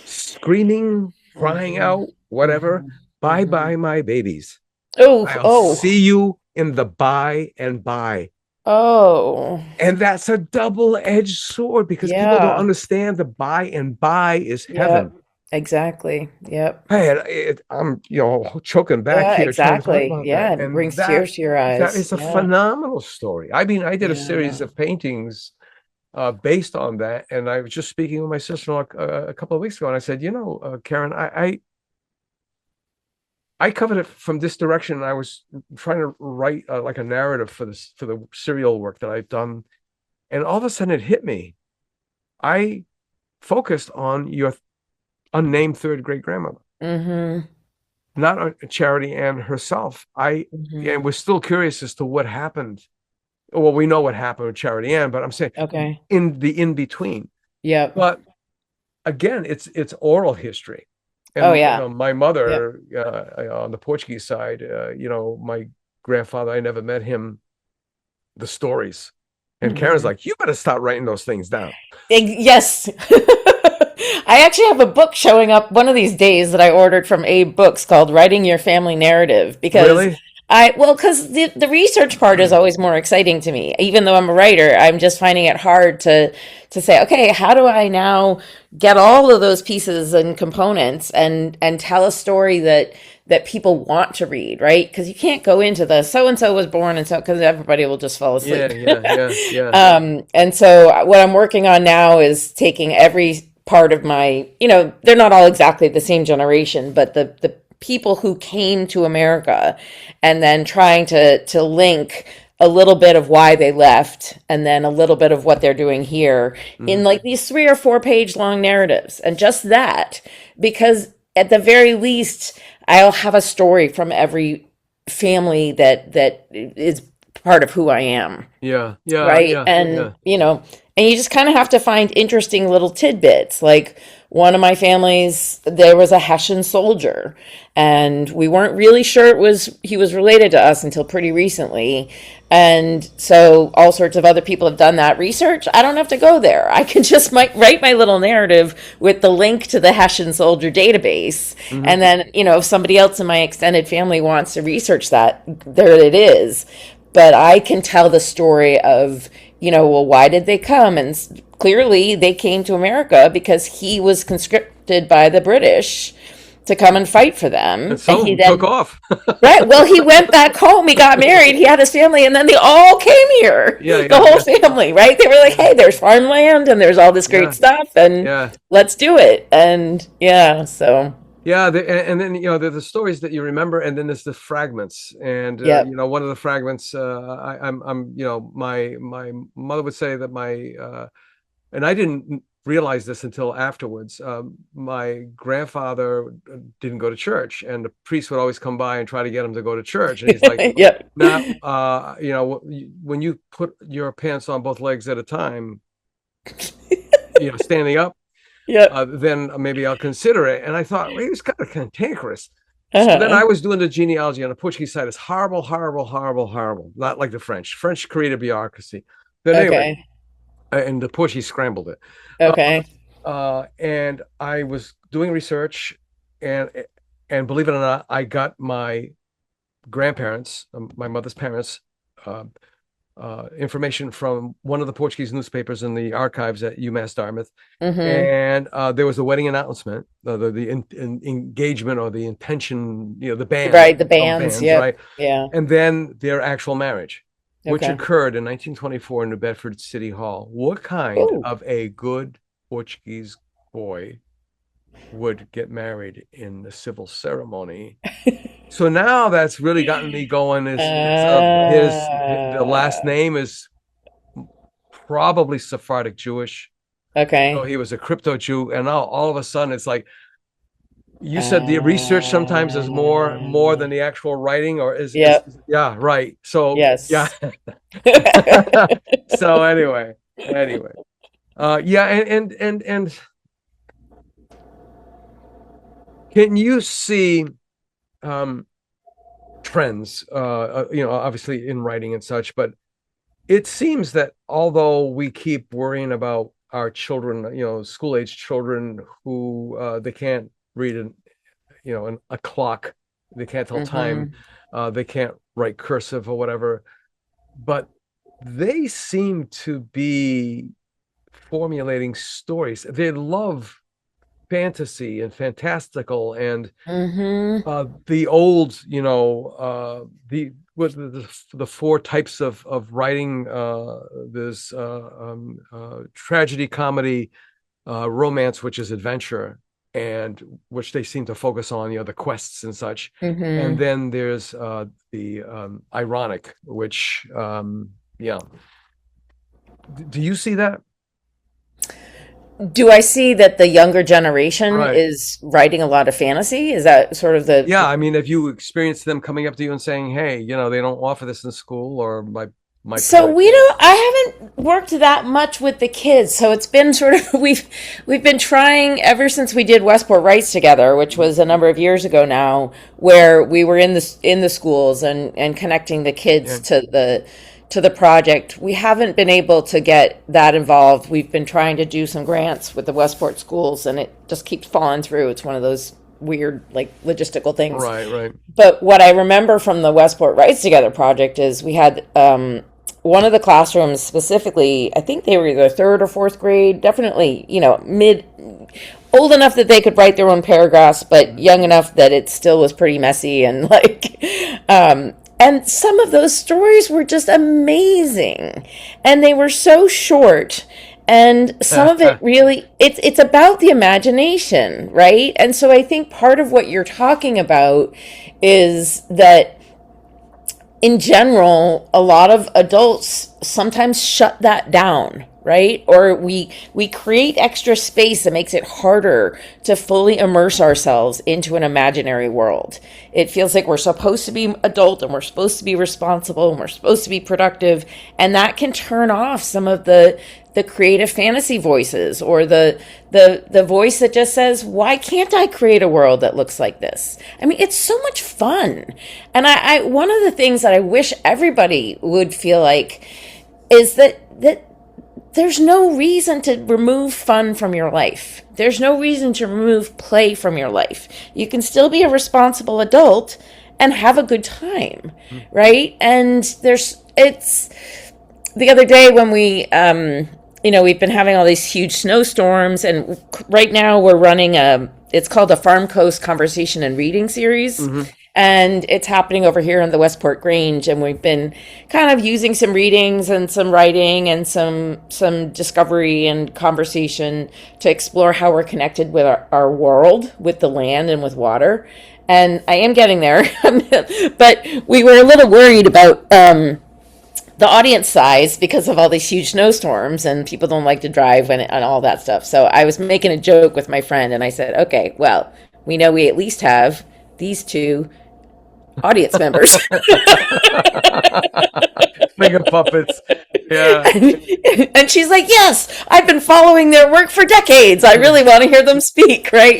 [SPEAKER 2] screaming, crying out, whatever, bye-bye, my babies. I'll see you in the by and by.
[SPEAKER 3] Oh.
[SPEAKER 2] And that's a double-edged sword, because people don't understand the by and by is heaven.
[SPEAKER 3] Exactly. Yep.
[SPEAKER 2] I'm choking back here.
[SPEAKER 3] Exactly.
[SPEAKER 2] Trying to talk about
[SPEAKER 3] that.
[SPEAKER 2] And
[SPEAKER 3] it brings
[SPEAKER 2] that,
[SPEAKER 3] tears to your eyes.
[SPEAKER 2] That is a phenomenal story. I did a series of paintings based on that, and I was just speaking with my sister-in-law a couple of weeks ago, and I said, Karen, I covered it from this direction, and I was trying to write like a narrative for the serial work that I've done, and all of a sudden it hit me. I focused on your unnamed third great grandmother, not on Charity Ann herself. And we're still curious as to what happened. Well, we know what happened with Charity Ann, but I'm saying in the in between.
[SPEAKER 3] Yeah.
[SPEAKER 2] But again, it's oral history. And, my mother on the Portuguese side, my grandfather, I never met him. The stories, and Karen's like, you better start writing those things down.
[SPEAKER 3] Yes. I actually have a book showing up one of these days that I ordered from Abe Books called Writing Your Family Narrative because
[SPEAKER 2] Really?
[SPEAKER 3] because the research part is always more exciting to me. Even though I'm a writer, I'm just finding it hard to say, okay, how do I now get all of those pieces and components and tell a story that people want to read, right? Because you can't go into the so and so was born and so because everybody will just fall
[SPEAKER 2] Yeah,
[SPEAKER 3] asleep.
[SPEAKER 2] yeah.
[SPEAKER 3] And so what I'm working on now is taking every part of my, they're not all exactly the same generation, but the people who came to America and then trying to link a little bit of why they left and then a little bit of what they're doing here in like these 3 or 4 page long narratives and just that because at the very least I'll have a story from every family that is part of who I am,
[SPEAKER 2] Yeah,
[SPEAKER 3] right? And and you just kind of have to find interesting little tidbits. Like one of my families, there was a Hessian soldier, and we weren't really sure he was related to us until pretty recently. And so all sorts of other people have done that research. I don't have to go there. I can just write my little narrative with the link to the Hessian soldier database. And then, if somebody else in my extended family wants to research that, there it is. But I can tell the story of, well, why did they come? And clearly they came to America because he was conscripted by the British to come and fight for them.
[SPEAKER 2] And some
[SPEAKER 3] he
[SPEAKER 2] took off.
[SPEAKER 3] right. Well, he went back home. He got married. He had his family, and then they all came here.
[SPEAKER 2] Yeah,
[SPEAKER 3] The whole family, right? They were like, "Hey, there's farmland, and there's all this great stuff, and let's do it." And so.
[SPEAKER 2] Yeah, and then there's the stories that you remember, and then there's the fragments. And one of the fragments, I'm my mother would say that and I didn't realize this until afterwards. My grandfather didn't go to church, and the priest would always come by and try to get him to go to church. And he's like, "Now, when you put your pants on both legs at a time, standing up." Then maybe I'll consider it. And I thought, well, he was kind of cantankerous. So then I was doing the genealogy on the Portuguese side. It's horrible, horrible, horrible, horrible. Not like the French. French created bureaucracy. But anyway, and the Portuguese scrambled it. And I was doing research, and believe it or not, I got my grandparents, my mother's parents, information from one of the Portuguese newspapers in the archives at UMass Dartmouth, and there was a wedding announcement, the engagement or the intention, the band,
[SPEAKER 3] right? The bands,
[SPEAKER 2] right? Yeah, and then their actual marriage, which occurred in 1924 in New Bedford City Hall. What kind of a good Portuguese boy would get married in the civil ceremony? So now that's really gotten me going. The last name is probably Sephardic Jewish. So he was a crypto Jew, and now all of a sudden it's like you said, the research sometimes is more than the actual writing, or is right. So So anyway, and can you see trends, obviously in writing and such, but it seems that although we keep worrying about our children, school age children who they can't read a clock, they can't tell time, they can't write cursive or whatever, but they seem to be formulating stories. They love fantasy and fantastical and the old, the 4 types of writing. There's tragedy, comedy, romance, which is adventure, and which they seem to focus on, the quests and such. And then there's the ironic, which do you see that?
[SPEAKER 3] Do I see that the younger generation is writing a lot of fantasy? Is that sort of the...
[SPEAKER 2] Yeah, I mean, have you experienced them coming up to you and saying, hey, they don't offer this in school, or my
[SPEAKER 3] So I haven't worked that much with the kids. So it's been sort of, we've been trying ever since we did Westport Writes together, which was a number of years ago now, where we were in the schools and connecting the kids to to the project. We haven't been able to get that involved. We've been trying to do some grants with the Westport schools, and it just keeps falling through. It's one of those weird, like, logistical things.
[SPEAKER 2] Right.
[SPEAKER 3] But what I remember from the Westport Writes Together project is we had one of the classrooms specifically, I think they were either third or fourth grade, definitely, old enough that they could write their own paragraphs, but young enough that it still was pretty messy and and some of those stories were just amazing, and they were so short. And some of it really, it's about the imagination, right? And so I think part of what you're talking about is that in general, a lot of adults sometimes shut that down, right? Or we create extra space that makes it harder to fully immerse ourselves into an imaginary world. It feels like we're supposed to be adult and we're supposed to be responsible and we're supposed to be productive, and that can turn off some of the creative fantasy voices, or the voice that just says, why can't I create a world that looks like this? I mean, it's so much fun. And I one of the things that I wish everybody would feel like is that there's no reason to remove fun from your life. There's no reason to remove play from your life. You can still be a responsible adult and have a good time, right? And it's the other day when we've been having all these huge snowstorms, and right now we're running it's called the Farm Coast Conversation and Reading Series. And it's happening over here in the Westport Grange, and we've been kind of using some readings and some writing and some discovery and conversation to explore how we're connected with our world, with the land and with water. And I am getting there, but we were a little worried about the audience size because of all these huge snowstorms, and people don't like to drive and all that stuff. So I was making a joke with my friend, and I said, okay, well, we know we at least have these two audience members.
[SPEAKER 2] Finger puppets. Yeah.
[SPEAKER 3] And she's like, yes, I've been following their work for decades. I really want to hear them speak, right?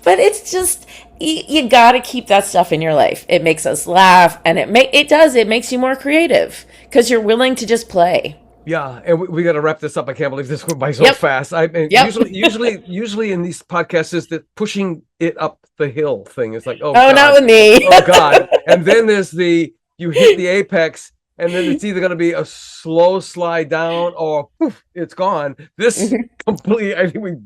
[SPEAKER 3] But it's just, you got to keep that stuff in your life. It makes us laugh, and it makes you more creative because you're willing to just play.
[SPEAKER 2] Yeah, and we got to wrap this up. I can't believe this went by so fast. I mean, usually in these podcasts is the pushing it up the hill thing. It's like, oh God.
[SPEAKER 3] Not with me.
[SPEAKER 2] Oh God. And then there's you hit the apex, and then it's either going to be a slow slide down or poof, it's gone. This completely, I think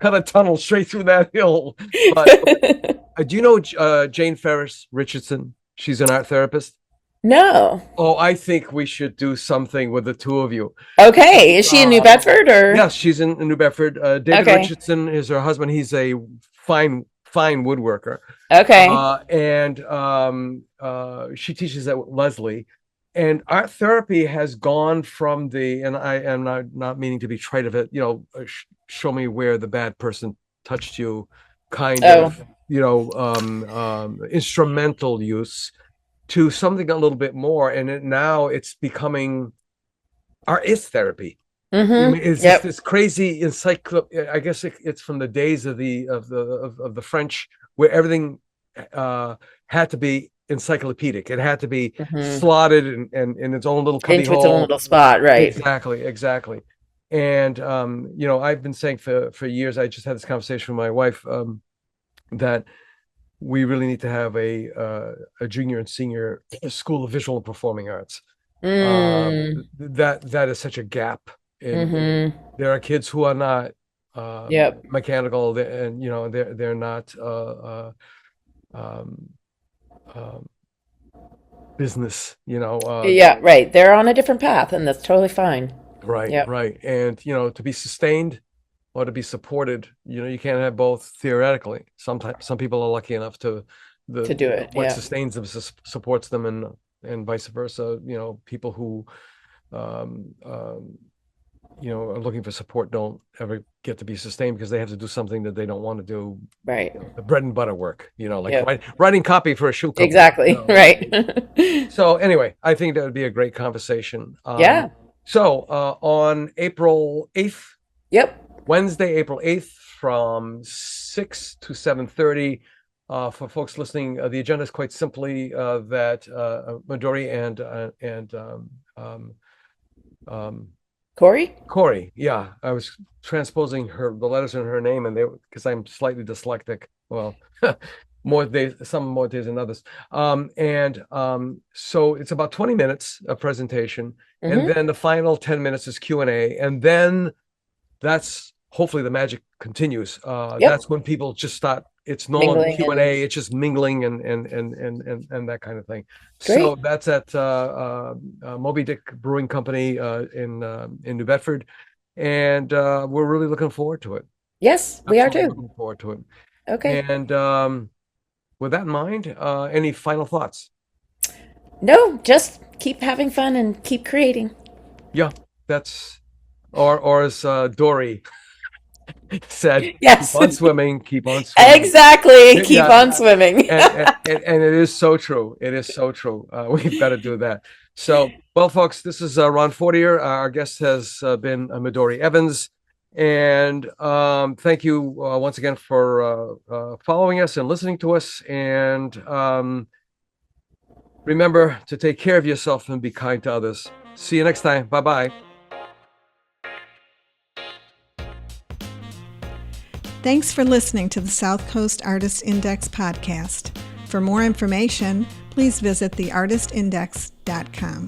[SPEAKER 2] cut a tunnel straight through that hill. But do you know Jane Ferris Richardson? She's an art therapist.
[SPEAKER 3] No.
[SPEAKER 2] Oh, I think we should do something with the two of you.
[SPEAKER 3] Okay. Is she in New Bedford or?
[SPEAKER 2] Yes, she's in New Bedford. David Richardson is her husband. He's a fine woodworker.
[SPEAKER 3] Okay.
[SPEAKER 2] And she teaches at Leslie. And art therapy has gone from and I am not meaning to be trite of it, show me where the bad person touched you kind of, instrumental use, to something a little bit more, and now it's becoming art is therapy. I mean, it's just this crazy I guess it's from the days of the French, where everything had to be encyclopedic. It had to be slotted and in its own little cubby
[SPEAKER 3] into
[SPEAKER 2] hole.
[SPEAKER 3] its own little spot, right?
[SPEAKER 2] Exactly. And I've been saying for years. I just had this conversation with my wife that we really need to have a junior and senior school of visual and performing arts. That is such a gap. There are kids who are not mechanical, and they're not business.
[SPEAKER 3] Right. They're on a different path, and that's totally fine.
[SPEAKER 2] Right. And to be sustained or to be supported, you can't have both theoretically. Sometimes some people are lucky enough to do it. What sustains them supports them, and vice versa. People who are looking for support don't ever get to be sustained because they have to do something that they don't want to do. Right. The bread and butter work, writing copy for a shoe company.
[SPEAKER 3] Exactly. Right.
[SPEAKER 2] So anyway, I think that would be a great conversation. So on April 8th.
[SPEAKER 3] Wednesday,
[SPEAKER 2] April 8th from 6 to 7:30, For folks listening, the agenda is quite simply that Midori and
[SPEAKER 3] Corey?
[SPEAKER 2] yeah, I was transposing the letters in her name, and because I'm slightly dyslexic. Well, some more days than others. So it's about 20 minutes of presentation, and then the final 10 minutes is Q&A, and then that's hopefully the magic continues. That's when people just start. It's no longer Q&A. It's just mingling and that kind of thing.
[SPEAKER 3] Great.
[SPEAKER 2] So that's at Moby Dick Brewing Company in New Bedford, and we're really looking forward to it.
[SPEAKER 3] Yes, we are too.
[SPEAKER 2] Looking forward to it.
[SPEAKER 3] Okay.
[SPEAKER 2] And with that in mind, any final thoughts?
[SPEAKER 3] No, just keep having fun and keep creating.
[SPEAKER 2] Yeah, that's or as Dory said,
[SPEAKER 3] yes.
[SPEAKER 2] Keep on swimming, keep on swimming.
[SPEAKER 3] Exactly, keep on swimming.
[SPEAKER 2] and it is so true. It is so true. We've got to do that. So, well, folks, this is Ron Fortier. Our guest has been Midori Evans. And thank you once again for following us and listening to us. And remember to take care of yourself and be kind to others. See you next time. Bye-bye.
[SPEAKER 1] Thanks for listening to the South Coast Artist Index podcast. For more information, please visit theartistindex.com.